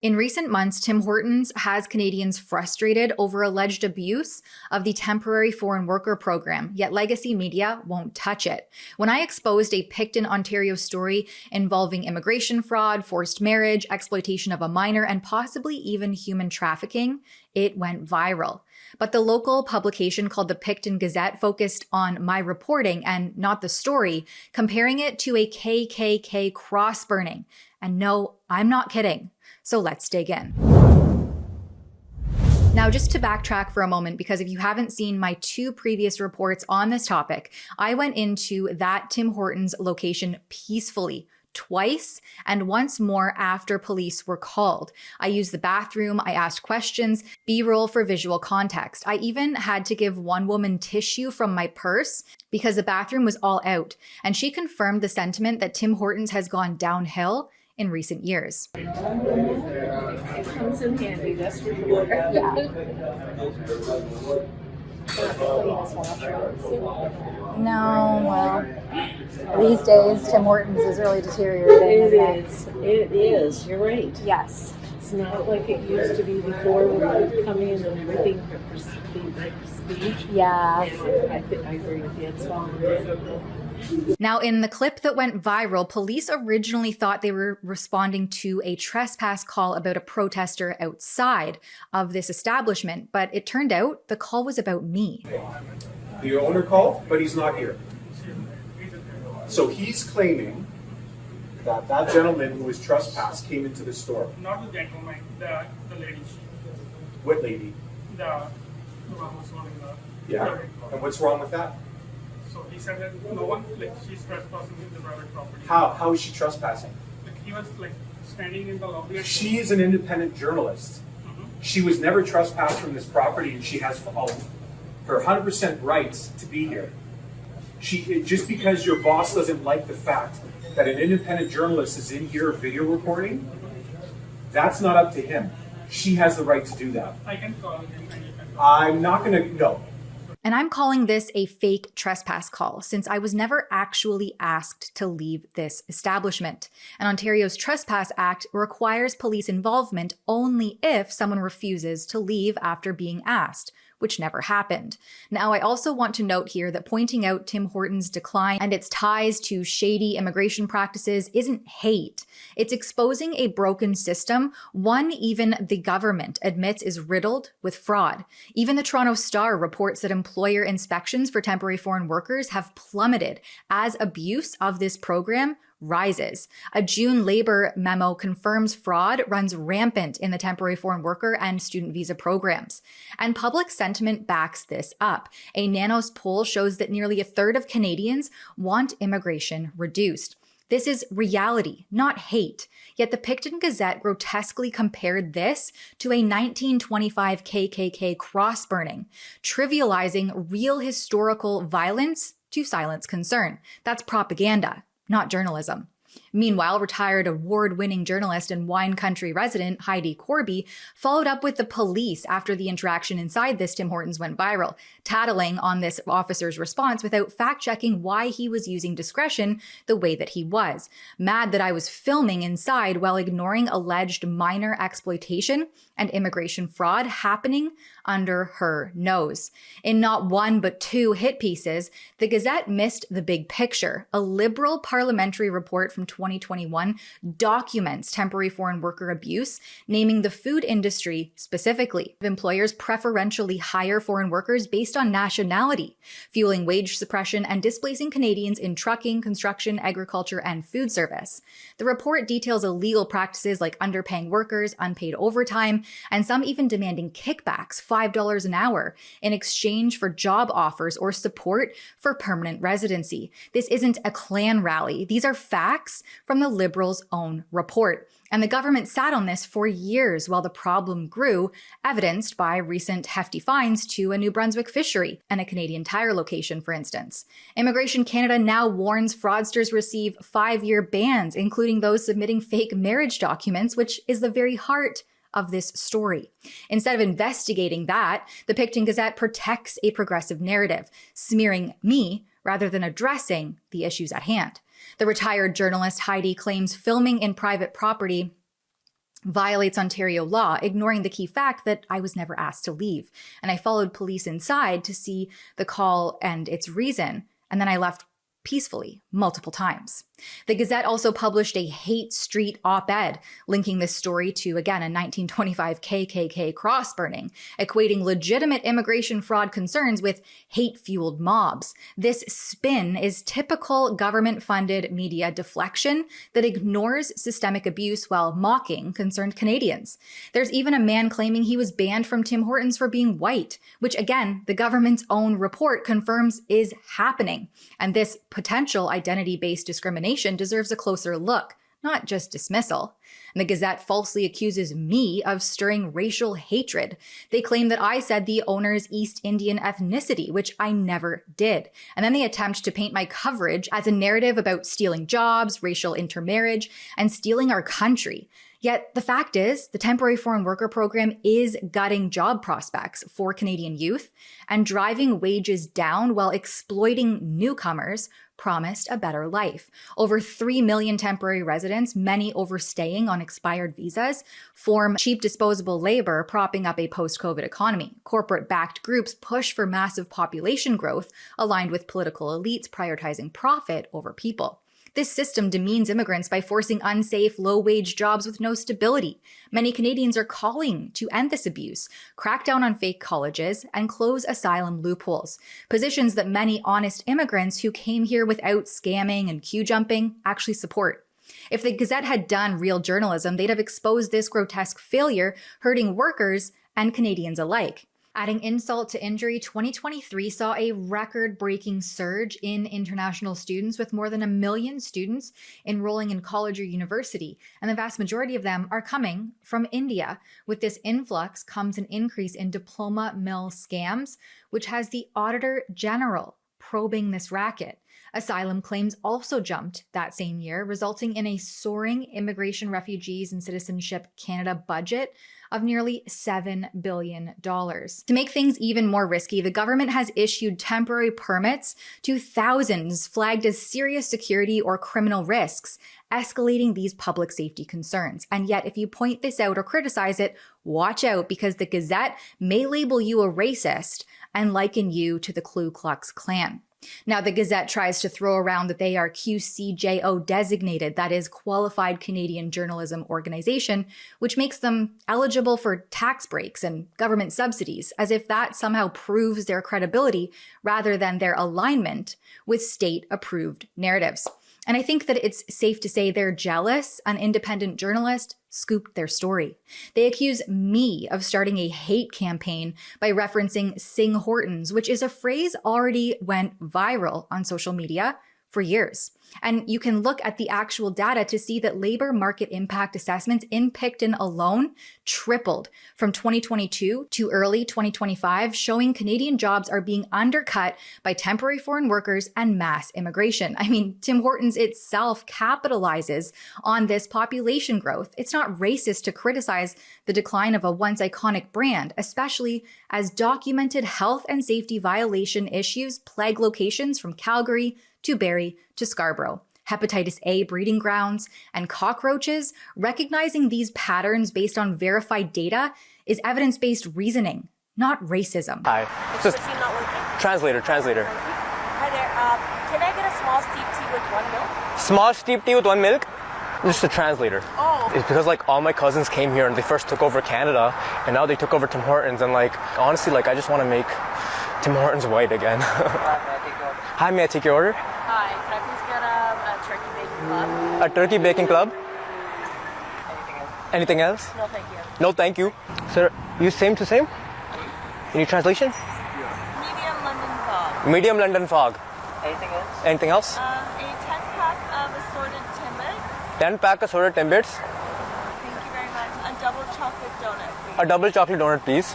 In recent months, Tim Hortons has Canadians frustrated over alleged abuse of the temporary foreign worker program, yet legacy media won't touch it. When I exposed a Picton, Ontario story involving immigration fraud, forced marriage, exploitation of a minor, and possibly even human trafficking, it went viral. But the local publication called the Picton Gazette focused on my reporting and not the story, comparing it to a KKK cross burning. And no, I'm not kidding. So let's dig in. Now, just to backtrack for a moment, because if you haven't seen my 2 previous reports on this topic, I went into that Tim Hortons location peacefully twice and once more after police were called. I used the bathroom, I asked questions, B-roll for visual context. I even had to give one woman tissue from my purse because the bathroom was all out, and she confirmed the sentiment that Tim Hortons has gone downhill in recent years. It comes in handy, that's for sure. Yeah. No, well, these days Tim Hortons is really deteriorating. It is. You're right. Yes. It's not like it used to be before where you'd come in and everything for prestige. Yeah. And I agree with you. It's fallen down. Now, in the clip that went viral, police originally thought they were responding to a trespass call about a protester outside of this establishment, but it turned out the call was about me. The owner called, but he's not here. So he's claiming that that gentleman who was trespassed came into the store. Not the gentleman, the lady. What lady? The one who's running the. Yeah. And what's wrong with that? So he said that no one, like, she's trespassing in the private property. How is she trespassing? Like, he was like standing in the lobby. She is an independent journalist. She was never trespassed from this property, and she has her 100% rights to be here. Just because your boss doesn't like the fact that an independent journalist is in here video recording, that's not up to him. She has the right to do that. I can call him and you can. I'm not going to, no. And I'm calling this a fake trespass call, since I was never actually asked to leave this establishment. And Ontario's Trespass Act requires police involvement only if someone refuses to leave after being asked, which never happened. Now, I also want to note here that pointing out Tim Hortons' decline and its ties to shady immigration practices isn't hate. It's exposing a broken system, one even the government admits is riddled with fraud. Even the Toronto Star reports that employer inspections for temporary foreign workers have plummeted as abuse of this program rises. A June labor memo confirms fraud runs rampant in the temporary foreign worker and student visa programs. And public sentiment backs this up. A Nanos poll shows that nearly a third of Canadians want immigration reduced. This is reality, not hate. Yet the Picton Gazette grotesquely compared this to a 1925 KKK cross burning, trivializing real historical violence to silence concern. That's propaganda, not journalism. Meanwhile, retired award-winning journalist and wine country resident Heidi Corby followed up with the police after the interaction inside this Tim Hortons went viral, tattling on this officer's response without fact-checking why he was using discretion the way that he was. Mad that I was filming inside while ignoring alleged minor exploitation and immigration fraud happening under her nose. In not one but 2 hit pieces, the Gazette missed the big picture. A Liberal parliamentary report from 2021 documents temporary foreign worker abuse, naming the food industry specifically. Employers preferentially hire foreign workers based on nationality, fueling wage suppression and displacing Canadians in trucking, construction, agriculture, and food service. The report details illegal practices like underpaying workers, unpaid overtime, and some even demanding kickbacks, $5 an hour, in exchange for job offers or support for permanent residency. This isn't a Klan rally. These are facts from the Liberals' own report. And the government sat on this for years while the problem grew, evidenced by recent hefty fines to a New Brunswick fishery and a Canadian Tire location, for instance. Immigration Canada now warns fraudsters receive 5-year bans, including those submitting fake marriage documents, which is the very heart of this story. Instead of investigating that, the Picton Gazette protects a progressive narrative, smearing me rather than addressing the issues at hand. The retired journalist Heidi claims filming in private property violates Ontario law, ignoring the key fact that I was never asked to leave. And I followed police inside to see the call and its reason, and then I left peacefully multiple times. The Gazette also published a hate street op-ed linking this story to, again, a 1925 KKK cross burning, equating legitimate immigration fraud concerns with hate-fueled mobs. This spin is typical government-funded media deflection that ignores systemic abuse while mocking concerned Canadians. There's even a man claiming he was banned from Tim Hortons for being white, which, again, the government's own report confirms is happening. And this potential identity-based discrimination deserves a closer look, not just dismissal. And the Gazette falsely accuses me of stirring racial hatred. They claim that I said the owner's East Indian ethnicity, which I never did. And then they attempt to paint my coverage as a narrative about stealing jobs, racial intermarriage, and stealing our country. Yet the fact is, the temporary foreign worker program is gutting job prospects for Canadian youth and driving wages down while exploiting newcomers promised a better life. Over 3 million temporary residents, many overstaying on expired visas, form cheap disposable labor, propping up a post-COVID economy. Corporate-backed groups push for massive population growth, aligned with political elites prioritizing profit over people. This system demeans immigrants by forcing unsafe, low-wage jobs with no stability. Many Canadians are calling to end this abuse, crack down on fake colleges, and close asylum loopholes, positions that many honest immigrants who came here without scamming and queue jumping actually support. If the Gazette had done real journalism, they'd have exposed this grotesque failure, hurting workers and Canadians alike. Adding insult to injury, 2023 saw a record-breaking surge in international students, with more than 1 million students enrolling in college or university, and the vast majority of them are coming from India. With this influx comes an increase in diploma mill scams, which has the Auditor General probing this racket. Asylum claims also jumped that same year, resulting in a soaring Immigration, Refugees, and Citizenship Canada budget of nearly $7 billion. To make things even more risky, the government has issued temporary permits to thousands flagged as serious security or criminal risks, escalating these public safety concerns. And yet, if you point this out or criticize it, watch out, because the Gazette may label you a racist and liken you to the Ku Klux Klan. Now, the Gazette tries to throw around that they are QCJO designated, that is, Qualified Canadian Journalism Organization, which makes them eligible for tax breaks and government subsidies, as if that somehow proves their credibility rather than their alignment with state-approved narratives. And I think that it's safe to say they're jealous an independent journalist scooped their story. They accuse me of starting a hate campaign by referencing Sing Hortons, which is a phrase already went viral on social media for years. And you can look at the actual data to see that labor market impact assessments in Picton alone tripled from 2022 to early 2025, showing Canadian jobs are being undercut by temporary foreign workers and mass immigration. I mean, Tim Hortons itself capitalizes on this population growth. It's not racist to criticize the decline of a once iconic brand, especially as documented health and safety violation issues plague locations from Calgary to Barrie to Scarborough. Hepatitis A breeding grounds and cockroaches. Recognizing these patterns based on verified data is evidence-based reasoning, not racism. Hi. Just not working? translator. Hi there. Can I get a small steep tea with 1 milk? Small steep tea with 1 milk? Just a translator. Oh. It's because all my cousins came here and they first took over Canada, and now they took over Tim Hortons, and honestly, I just want to make Tim Hortons white again. Hi, may I take your order? Hi. Can I please get a turkey bacon club? A turkey bacon club? Anything else? No, thank you. No, thank you. Sir, you same to same? Any translation? Medium London fog. Medium London fog. Anything else? Anything else? A 10-pack of assorted Timbits. 10-pack assorted Timbits. Thank you very much. A double chocolate donut, please. A double chocolate donut, please.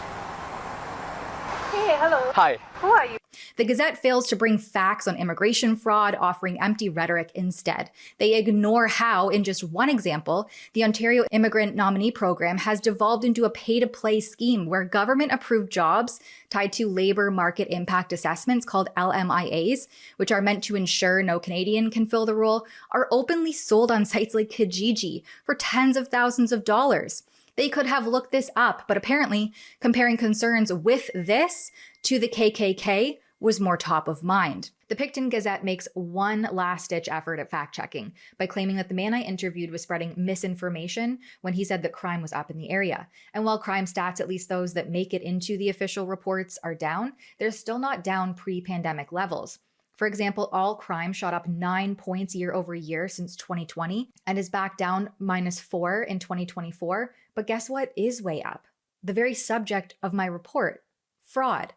Hey, hello. Hi. Who are you? The Gazette fails to bring facts on immigration fraud, offering empty rhetoric instead. They ignore how, in just one example, the Ontario Immigrant Nominee Program has devolved into a pay-to-play scheme where government-approved jobs tied to labor market impact assessments called LMIAs, which are meant to ensure no Canadian can fill the role, are openly sold on sites like Kijiji for tens of thousands of dollars. They could have looked this up, but apparently comparing concerns with this to the KKK was more top of mind. The Picton Gazette makes one last-ditch effort at fact-checking by claiming that the man I interviewed was spreading misinformation when he said that crime was up in the area. And while crime stats, at least those that make it into the official reports, are down, they're still not down pre-pandemic levels. For example, all crime shot up 9 points year over year since 2020 and is back down -4 in 2024. But guess what is way up? The very subject of my report, fraud.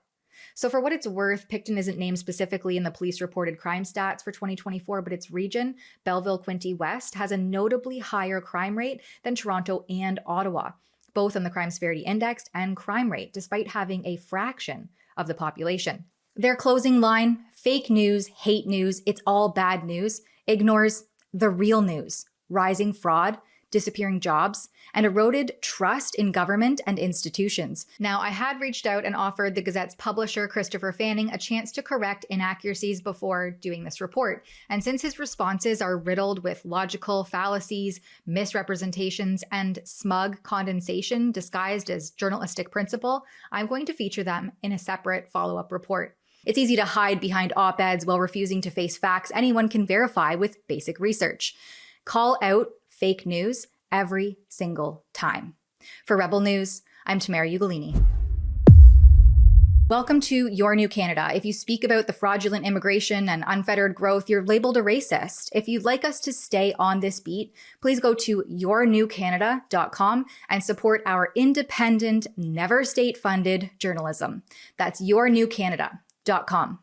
So for what it's worth, Picton isn't named specifically in the police-reported crime stats for 2024, but its region, Belleville-Quinte West, has a notably higher crime rate than Toronto and Ottawa, both on the Crime Severity Index and crime rate, despite having a fraction of the population. Their closing line, fake news, hate news, it's all bad news, ignores the real news, rising fraud, disappearing jobs, and eroded trust in government and institutions. Now, I had reached out and offered the Gazette's publisher, Christopher Fanning, a chance to correct inaccuracies before doing this report. And since his responses are riddled with logical fallacies, misrepresentations, and smug condensation disguised as journalistic principle, I'm going to feature them in a separate follow-up report. It's easy to hide behind op-eds while refusing to face facts anyone can verify with basic research. Call out fake news every single time. For Rebel News, I'm Tamara Ugolini. Welcome to Your New Canada. If you speak about the fraudulent immigration and unfettered growth, you're labeled a racist. If you'd like us to stay on this beat, please go to yournewcanada.com and support our independent, never state-funded journalism. That's yournewcanada.com.